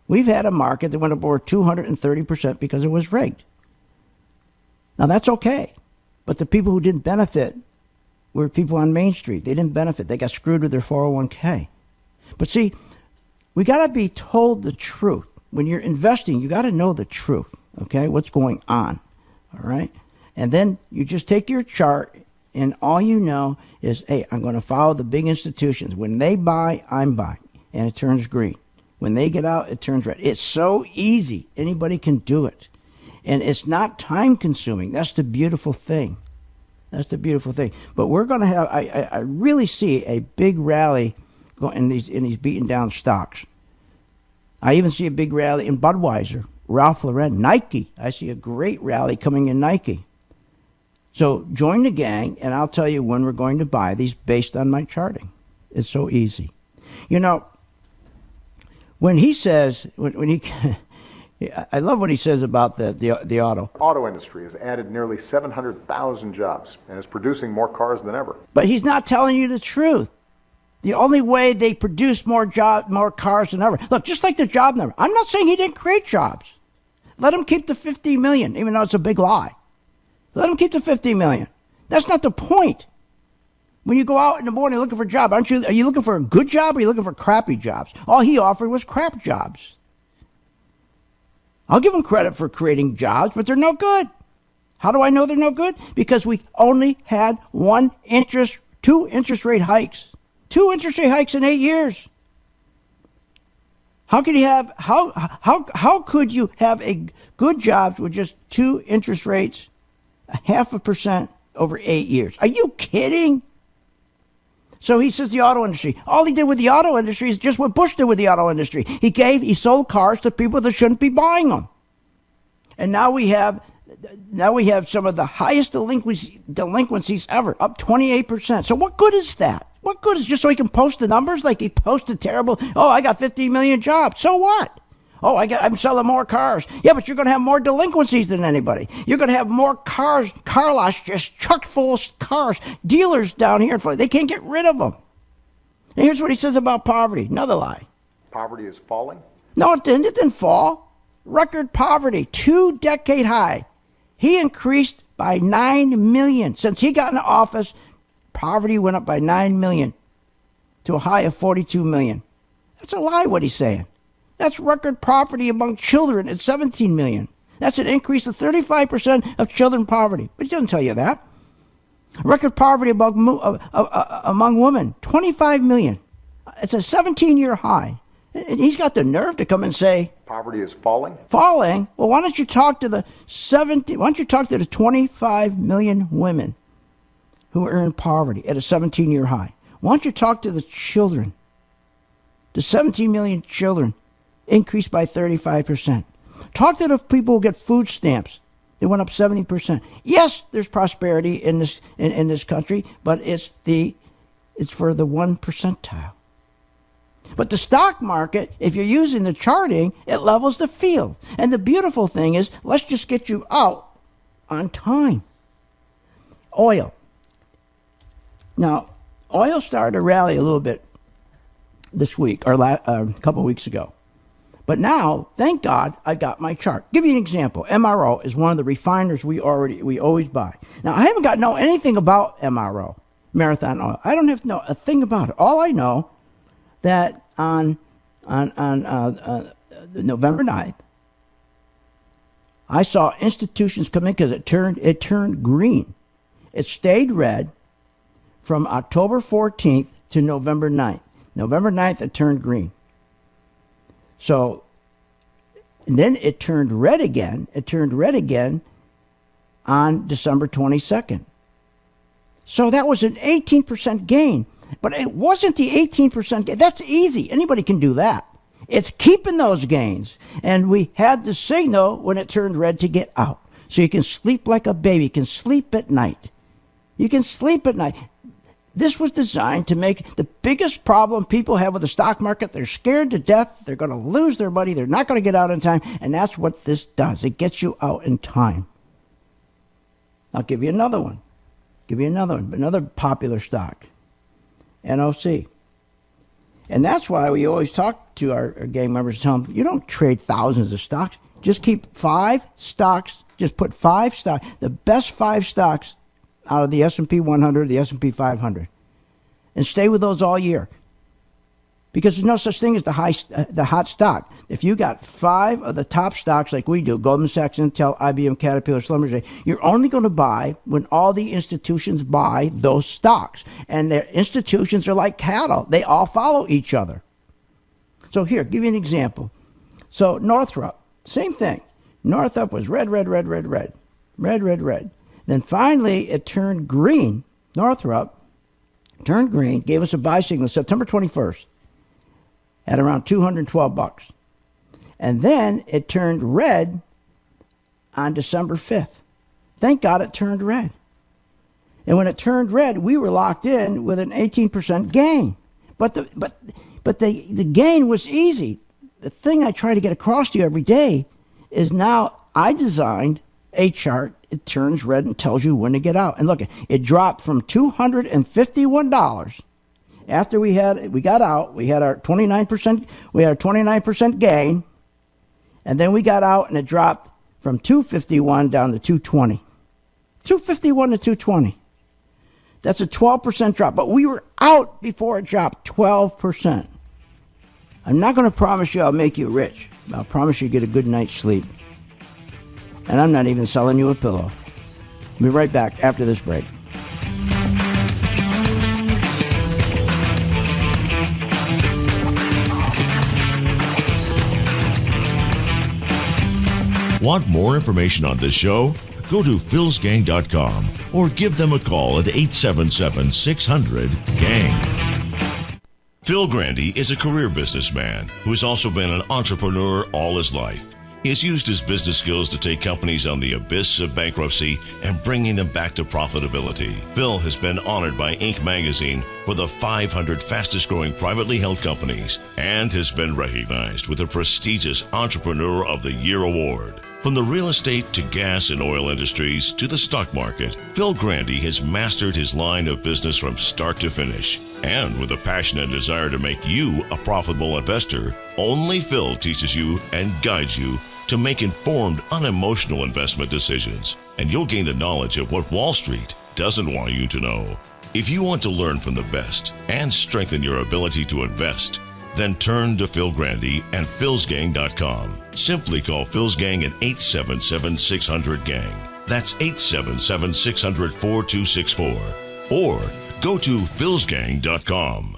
We've had a market that went up over 230% because it was rigged. Now, that's okay. But the people who didn't benefit were people on Main Street. They didn't benefit. They got screwed with their 401k. But see, we got to be told the truth. When you're investing, you got to know the truth, okay, what's going on, all right? And then you just take your chart, and all you know is, hey, I'm going to follow the big institutions. When they buy, I'm buying, and it turns green. When they get out, it turns red. It's so easy. Anybody can do it. And it's not time-consuming. That's the beautiful thing. That's the beautiful thing. But we're going to have, I really see a big rally in these beaten down stocks. I even see a big rally in Budweiser, Ralph Lauren, Nike. I see a great rally coming in Nike. So join the gang, and I'll tell you when we're going to buy these based on my charting. It's so easy. You know, when he says, I love what he says about the auto industry has added nearly 700,000 jobs and is producing more cars than ever. But he's not telling you the truth. The only way they produce more cars than ever. Look, just like the job number. I'm not saying he didn't create jobs. Let him keep the 50 million, even though it's a big lie. Let him keep the 50 million. That's not the point. When you go out in the morning looking for a job, are you looking for a good job or are you looking for crappy jobs? All he offered was crap jobs. I'll give him credit for creating jobs, but they're no good. How do I know they're no good? Because we only had two interest rate hikes. 2 interest rate hikes in 8 years. How could you have a good jobs with just 2 interest rates, 0.5% over 8 years? Are you kidding? So he says the auto industry. All he did with the auto industry is just what Bush did with the auto industry. He sold cars to people that shouldn't be buying them. And now we have some of the highest delinquencies ever, up 28%. So what good is that? What good is just so he can post the numbers like he posted terrible? Oh, I got 50 million jobs. So what? Oh, I'm selling more cars. Yeah, but you're going to have more delinquencies than anybody. You're going to have more cars, car lots just chucked full of cars. Dealers down here, they can't get rid of them. And here's what he says about poverty. Another lie. Poverty is falling? No, it didn't. It didn't fall. Record poverty, 2-decade high. He increased by 9 million. Since he got into office, poverty went up by 9 million to a high of 42 million. That's a lie, what he's saying. That's record poverty among children at 17 million. That's an increase of 35% of children poverty. But he doesn't tell you that. Record poverty among women, 25 million. It's a 17-year high. And he's got the nerve to come and say poverty is falling. Falling? Well, why don't you talk to the 25 million women who are in poverty at a 17-year high? Why don't you talk to the children? The 17 million children increased by 35%. Talk to the people who get food stamps. They went up 70%. Yes, there's prosperity in this country, but it's for the 1 percentile. But the stock market, if you're using the charting, it levels the field. And the beautiful thing is, let's just get you out on time. Oil. Now, oil started to rally a little bit this week, or a couple of weeks ago. But now, thank God, I got my chart. Give you an example. MRO is one of the refiners we always buy. Now, I haven't got to know anything about MRO, Marathon Oil. I don't have to know a thing about it. All I know that on November 9th, I saw institutions come in because it turned green. It stayed red from October 14th to November 9th. November 9th, it turned green. So, and then it turned red again. It turned red again on December 22nd. So that was an 18% gain. But it wasn't the 18% gain. That's easy. Anybody can do that. It's keeping those gains. And we had the signal when it turned red to get out. So you can sleep like a baby. You can sleep at night. You can sleep at night. This was designed to make the biggest problem people have with the stock market. They're scared to death. They're going to lose their money. They're not going to get out in time. And that's what this does. It gets you out in time. I'll give you another one. Another popular stock. NOC. And that's why we always talk to our gang members and tell them, you don't trade thousands of stocks. Just keep 5 stocks. Just put 5 stocks, the best 5 stocks out of the S&P 100, the S&P 500. And stay with those all year. Because there's no such thing as the hot stock. If you got 5 of the top stocks like we do, Goldman Sachs, Intel, IBM, Caterpillar, Schlumberger, you're only going to buy when all the institutions buy those stocks. And their institutions are like cattle. They all follow each other. So here, give you an example. So Northrop, same thing. Northrop was red. Then finally it turned green. Northrop turned green, gave us a buy signal September 21st. At around $212. And then it turned red on December 5th. Thank God it turned red. And when it turned red, we were locked in with an 18% gain. But the gain was easy. The thing I try to get across to you every day is now I designed a chart. It turns red and tells you when to get out. And look, it dropped from $251. After we got out, we had our 29% gain, and then we got out and it dropped from 251 down to 220. 251 to 220. That's a 12% drop, but we were out before it dropped 12%. I'm not going to promise you I'll make you rich. I'll promise you get a good night's sleep. And I'm not even selling you a pillow. I'll be right back after this break. Want more information on this show? Go to philsgang.com or give them a call at 877-600-GANG. Phil Grandy is a career businessman who's also been an entrepreneur all his life. He has used his business skills to take companies on the abyss of bankruptcy and bringing them back to profitability. Phil has been honored by Inc. magazine for the 500 fastest growing privately held companies and has been recognized with the prestigious Entrepreneur of the Year award. From the real estate to gas and oil industries to the stock market, Phil Grandy has mastered his line of business from start to finish. And with a passion and desire to make you a profitable investor, only Phil teaches you and guides you to make informed, unemotional investment decisions. And you'll gain the knowledge of what Wall Street doesn't want you to know. If you want to learn from the best and strengthen your ability to invest, then turn to Phil Grandy and philsgang.com. Simply call Phil's Gang at 877-600-GANG. That's 877-600-4264. Or go to philsgang.com.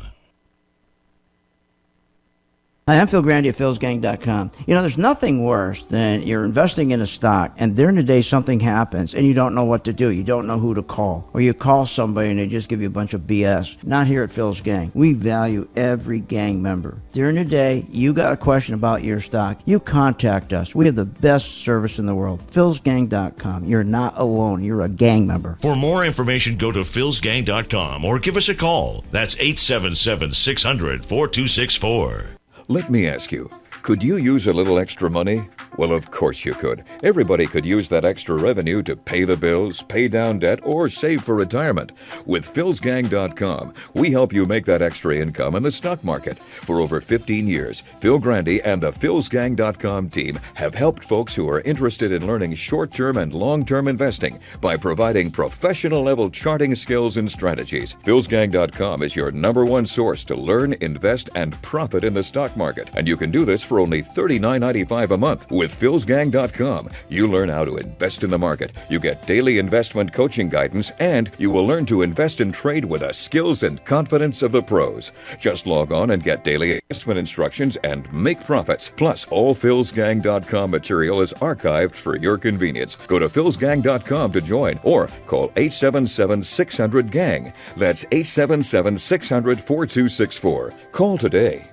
Hi, I'm Phil Grandy at philsgang.com. You know, there's nothing worse than you're investing in a stock and during the day something happens and you don't know what to do. You don't know who to call. Or you call somebody and they just give you a bunch of BS. Not here at Phil's Gang. We value every gang member. During the day, you got a question about your stock, you contact us. We have the best service in the world. philsgang.com. You're not alone. You're a gang member. For more information, go to philsgang.com or give us a call. That's 877-600-4264. Let me ask you, could you use a little extra money? Well, of course you could. Everybody could use that extra revenue to pay the bills, pay down debt, or save for retirement. With philsgang.com, we help you make that extra income in the stock market. For over 15 years, Phil Grandy and the philsgang.com team have helped folks who are interested in learning short-term and long-term investing by providing professional-level charting skills and strategies. philsgang.com is your #1 source to learn, invest, and profit in the stock market. And you can do this for only $39.95 a month. With philsgang.com, you learn how to invest in the market. You get daily investment coaching guidance, and you will learn to invest and trade with the skills and confidence of the pros. Just log on and get daily investment instructions and make profits. Plus, all philsgang.com material is archived for your convenience. Go to philsgang.com to join or call 877-600-GANG. That's 877-600-4264. Call today.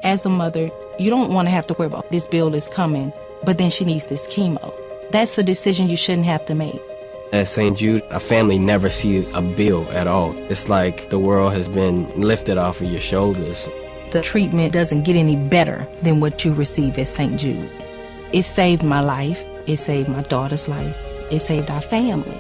As a mother, you don't want to have to worry about this bill is coming, but then she needs this chemo. That's a decision you shouldn't have to make. At St. Jude, a family never sees a bill at all. It's like the world has been lifted off of your shoulders. The treatment doesn't get any better than what you receive at St. Jude. It saved my life. It saved my daughter's life. It saved our family.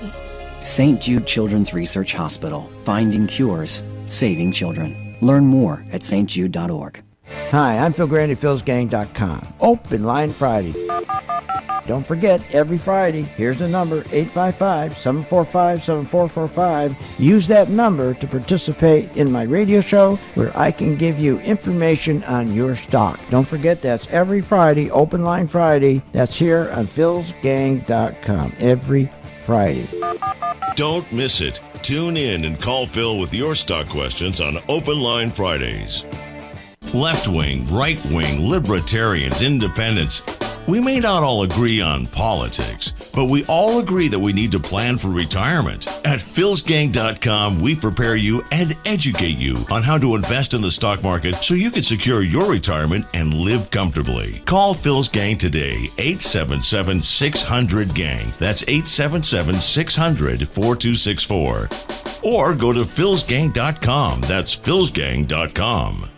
St. Jude Children's Research Hospital. Finding cures, saving children. Learn more at stjude.org. Hi, I'm Phil Grandy, philsgang.com. Open Line Friday. Don't forget, every Friday, here's the number, 855-745-7445. Use that number to participate in my radio show where I can give you information on your stock. Don't forget, that's every Friday, Open Line Friday. That's here on philsgang.com, every Friday. Don't miss it. Tune in and call Phil with your stock questions on Open Line Fridays. Left-wing, right-wing, libertarians, independents. We may not all agree on politics, but we all agree that we need to plan for retirement. At philsgang.com, we prepare you and educate you on how to invest in the stock market so you can secure your retirement and live comfortably. Call Phil's Gang today, 877-600-GANG. That's 877-600-4264. Or go to philsgang.com. That's philsgang.com.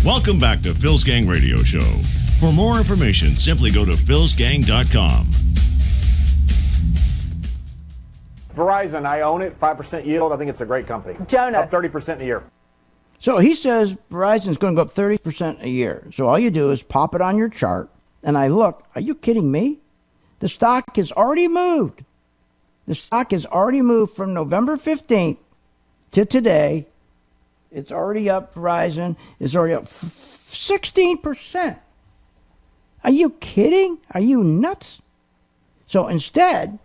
Welcome back to Phil's Gang Radio Show. For more information, simply go to philsgang.com. Verizon, I own it, 5% yield. I think it's a great company. Jonas. Up 30% a year. So he says Verizon's going to go up 30% a year. So all you do is pop it on your chart, and I look, are you kidding me? The stock has already moved. The stock has already moved from November 15th to today. It's already up, Verizon is already up 16%. Are you kidding? Are you nuts? So instead,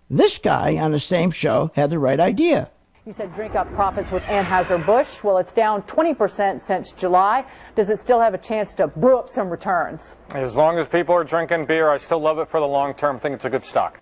this guy on the same show had the right idea. You said drink up profits with Anheuser-Busch. Well, it's down 20% since July. Does it still have a chance to brew up some returns? As long as people are drinking beer, I still love it for the long term. I think it's a good stock.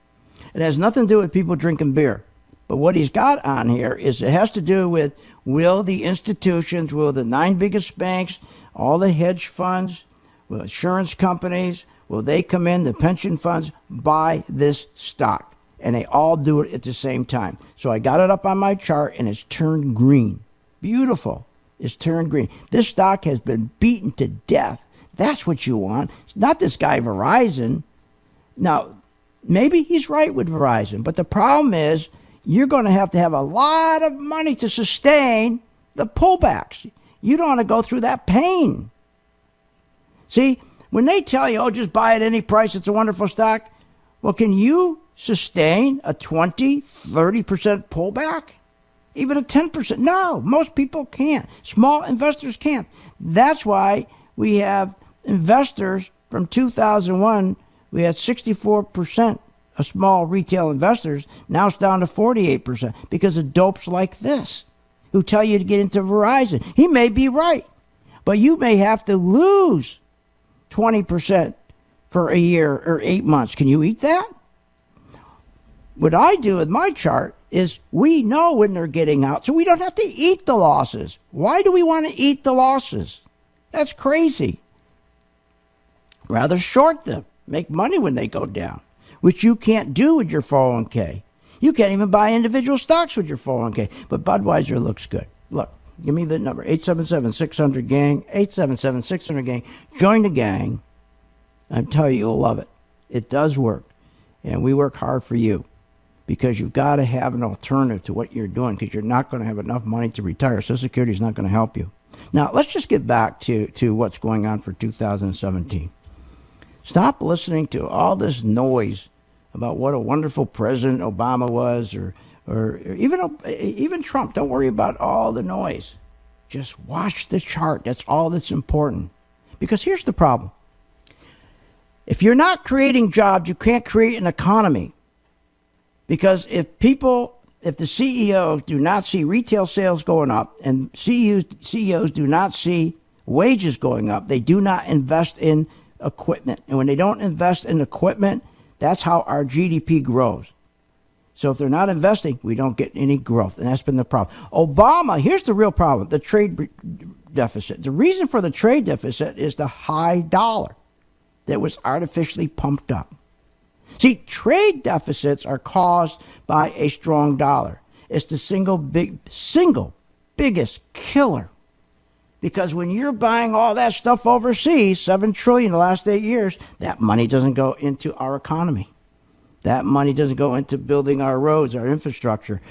It has nothing to do with people drinking beer. But what he's got on here is it has to do with will the institutions, will the 9 biggest banks, all the hedge funds, will insurance companies, will they come in, the pension funds, buy this stock? And they all do it at the same time. So I got it up on my chart, and it's turned green. Beautiful. It's turned green. This stock has been beaten to death. That's what you want. It's not this guy Verizon. Now, maybe he's right with Verizon, but the problem is you're going to have a lot of money to sustain the pullbacks. You don't want to go through that pain. See, when they tell you, oh, just buy at any price, it's a wonderful stock, well, can you sustain a 20, 30% pullback? Even a 10%? No, most people can't. Small investors can't. That's why we have investors from 2001, we had 64% of small retail investors. Now it's down to 48% because of dopes like this who tell you to get into Verizon. He may be right, but you may have to lose 20% for a year or 8 months. Can you eat that? What I do with my chart is we know when they're getting out, so we don't have to eat the losses. Why do we want to eat the losses? That's crazy. Rather short them. Make money when they go down, which you can't do with your 401k. You can't even buy individual stocks with your 401k. But Budweiser looks good. Look, give me the number, 877-600-GANG, 877-600-GANG. Join the gang. I tell you, you'll love it. It does work. And we work hard for you because you've got to have an alternative to what you're doing because you're not going to have enough money to retire. Social Security is not going to help you. Now, let's just get back to what's going on for 2017. Stop listening to all this noise about what a wonderful President Obama was or even Trump. Don't worry about all the noise. Just watch the chart. That's all that's important. Because here's the problem. If you're not creating jobs, you can't create an economy. Because if the CEOs do not see retail sales going up and CEOs do not see wages going up, they do not invest in equipment. And when they don't invest in equipment, that's how our GDP grows. So if they're not investing, we don't get any growth. And that's been the problem. Obama, here's the real problem, the trade deficit. The reason for the trade deficit is the high dollar that was artificially pumped up. See, trade deficits are caused by a strong dollar. It's the single biggest killer. Because when you're buying all that stuff overseas, $7 trillion in the last 8 years, that money doesn't go into our economy. That money doesn't go into building our roads, our infrastructure,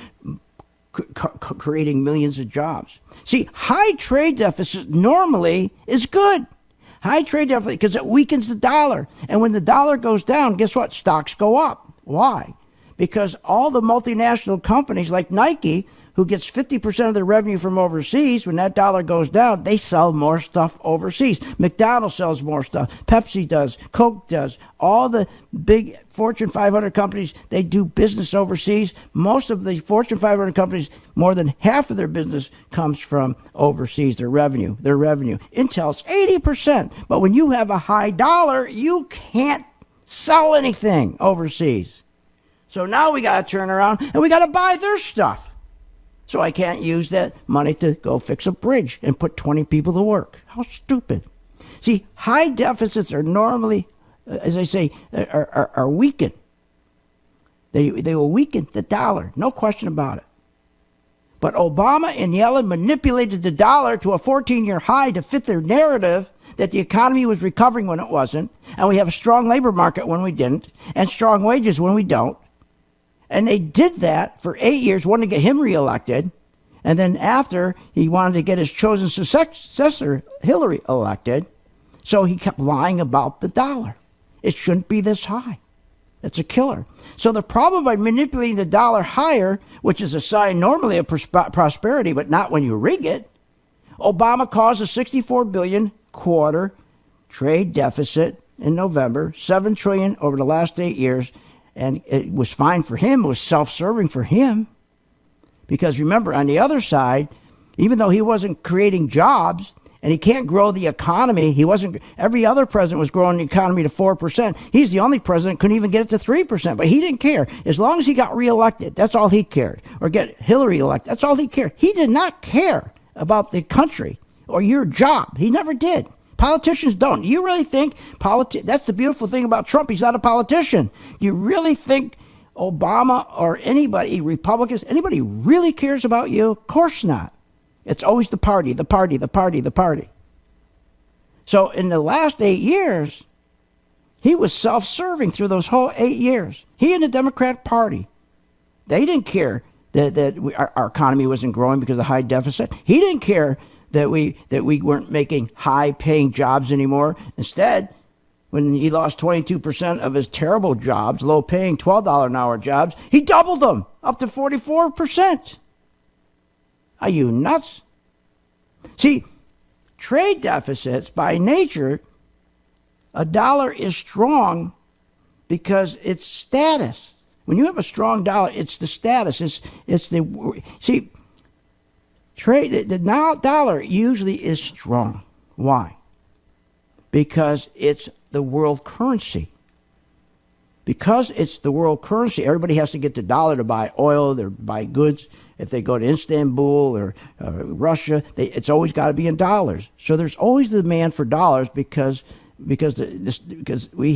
creating millions of jobs. See, high trade deficit normally is good. High trade deficit because it weakens the dollar. And when the dollar goes down, guess what? Stocks go up. Why? Because all the multinational companies like Nike, who gets 50% of their revenue from overseas, when that dollar goes down, they sell more stuff overseas. McDonald's sells more stuff. Pepsi does. Coke does. All the big Fortune 500 companies, they do business overseas. Most of the Fortune 500 companies, more than half of their business comes from overseas, their revenue. Intel's 80%. But when you have a high dollar, you can't sell anything overseas. So now we got to turn around and we got to buy their stuff. So I can't use that money to go fix a bridge and put 20 people to work. How stupid. See, high deficits are normally, as I say, are weakened. They will weaken the dollar, no question about it. But Obama and Yellen manipulated the dollar to a 14-year high to fit their narrative that the economy was recovering when it wasn't, and we have a strong labor market when we didn't, and strong wages when we don't. And they did that for 8 years, wanted to get him reelected. And then after, he wanted to get his chosen successor, Hillary, elected. So he kept lying about the dollar. It shouldn't be this high. It's a killer. So the problem by manipulating the dollar higher, which is a sign normally of prosperity, but not when you rig it, Obama caused a $64 billion quarter trade deficit in November, $7 trillion over the last 8 years. And it was fine for him. It was self-serving for him. Because remember, on the other side, even though he wasn't creating jobs and he can't grow the economy, every other president was growing the economy to 4%. He's the only president couldn't even get it to 3%, but he didn't care. As long as he got reelected, that's all he cared. Or get Hillary elected, that's all he cared. He did not care about the country or your job. He never did. Politicians don't. Do you really think that's the beautiful thing about Trump? He's not a politician. Do you really think Obama or anybody, Republicans, anybody really cares about you? Of course not. It's always the party, the party, the party, the party. So in the last 8 years, he was self-serving through those whole 8 years. He and the Democrat Party, they didn't care that our economy wasn't growing because of the high deficit. He didn't care that we weren't making high-paying jobs anymore. Instead, when he lost 22% of his terrible jobs, low-paying $12 an hour jobs, he doubled them up to 44%. Are you nuts? See, trade deficits by nature A dollar is strong because it's status. When you have a strong dollar, it's the status. The dollar usually is strong. Why? Because it's the world currency. Because it's the world currency, everybody has to get the dollar to buy oil, or buy goods. If they go to Istanbul or Russia, it's always got to be in dollars. So there's always the demand for dollars because we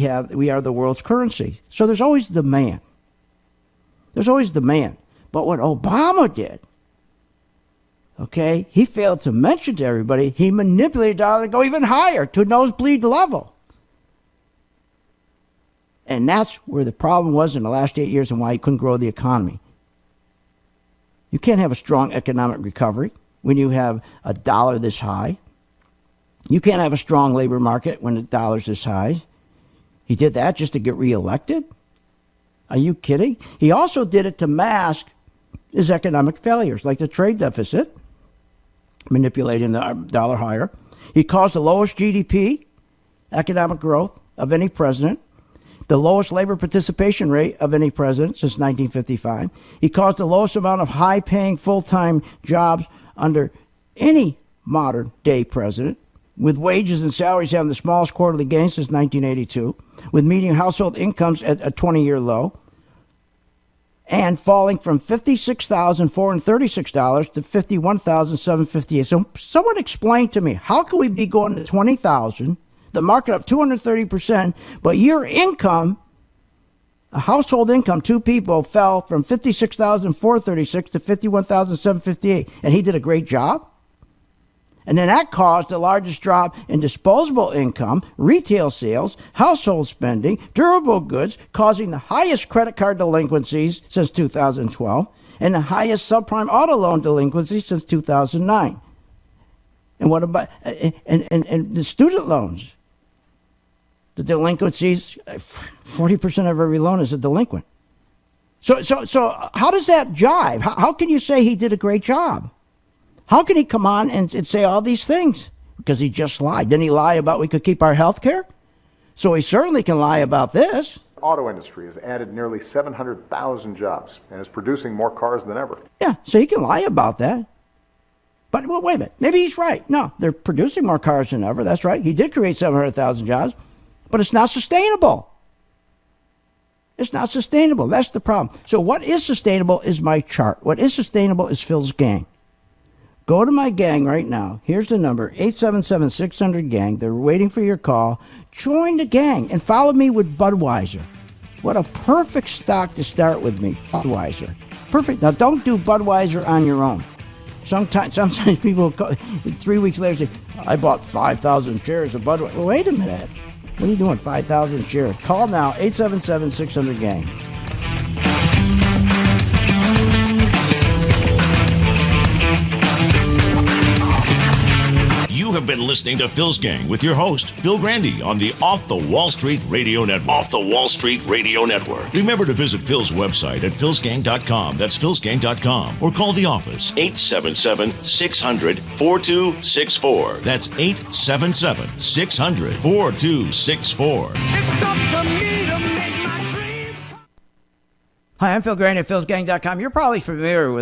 are the world's currency. So there's always demand. There's always demand. But what Obama did, okay, he failed to mention to everybody, he manipulated the dollar to go even higher, to a nosebleed level. And that's where the problem was in the last 8 years and why he couldn't grow the economy. You can't have a strong economic recovery when you have a dollar this high. You can't have a strong labor market when the dollar's this high. He did that just to get reelected? Are you kidding? He also did it to mask his economic failures, like the trade deficit, manipulating the dollar higher. He caused the lowest GDP, economic growth, of any president, the lowest labor participation rate of any president since 1955. He caused the lowest amount of high-paying full-time jobs under any modern-day president, with wages and salaries having the smallest quarterly gains since 1982, with median household incomes at a 20-year low, and falling from $56,436 to $51,758. So someone explain to me, how can we be going to $20,000, the market up 230%, but your income, a household income, two people, fell from $56,436 to $51,758, and he did a great job? And then that caused the largest drop in disposable income, retail sales, household spending, durable goods, causing the highest credit card delinquencies since 2012 and the highest subprime auto loan delinquencies since 2009. And what about and the student loans? The delinquencies, 40% of every loan is a delinquent. So how does that jive? How can you say he did a great job? How can he come on and say all these things? Because he just lied. Didn't he lie about we could keep our health care? So he certainly can lie about this. The auto industry has added nearly 700,000 jobs and is producing more cars than ever. Yeah, so he can lie about that. But well, wait a minute. Maybe he's right. No, they're producing more cars than ever. That's right. He did create 700,000 jobs, but it's not sustainable. It's not sustainable. That's the problem. So what is sustainable is my chart. What is sustainable is Phil's gang. Go to my gang right now. Here's the number, 877-600-GANG. They're waiting for your call. Join the gang and follow me with Budweiser. What a perfect stock to start with me, Budweiser. Perfect. Now, don't do Budweiser on your own. Sometimes people, 3 weeks later, say, I bought 5,000 shares of Budweiser. Well, wait a minute. What are you doing, 5,000 shares? Call now, 877-600-GANG. You have been listening to Phil's Gang with your host, Phil Grandy, on the Off the Wall Street Radio Network. Off the Wall Street Radio Network. Remember to visit Phil's website at philsgang.com. That's philsgang.com. Or call the office, 877-600-4264. That's 877-600-4264. Hi, I'm Phil Grandy at philsgang.com. You're probably familiar with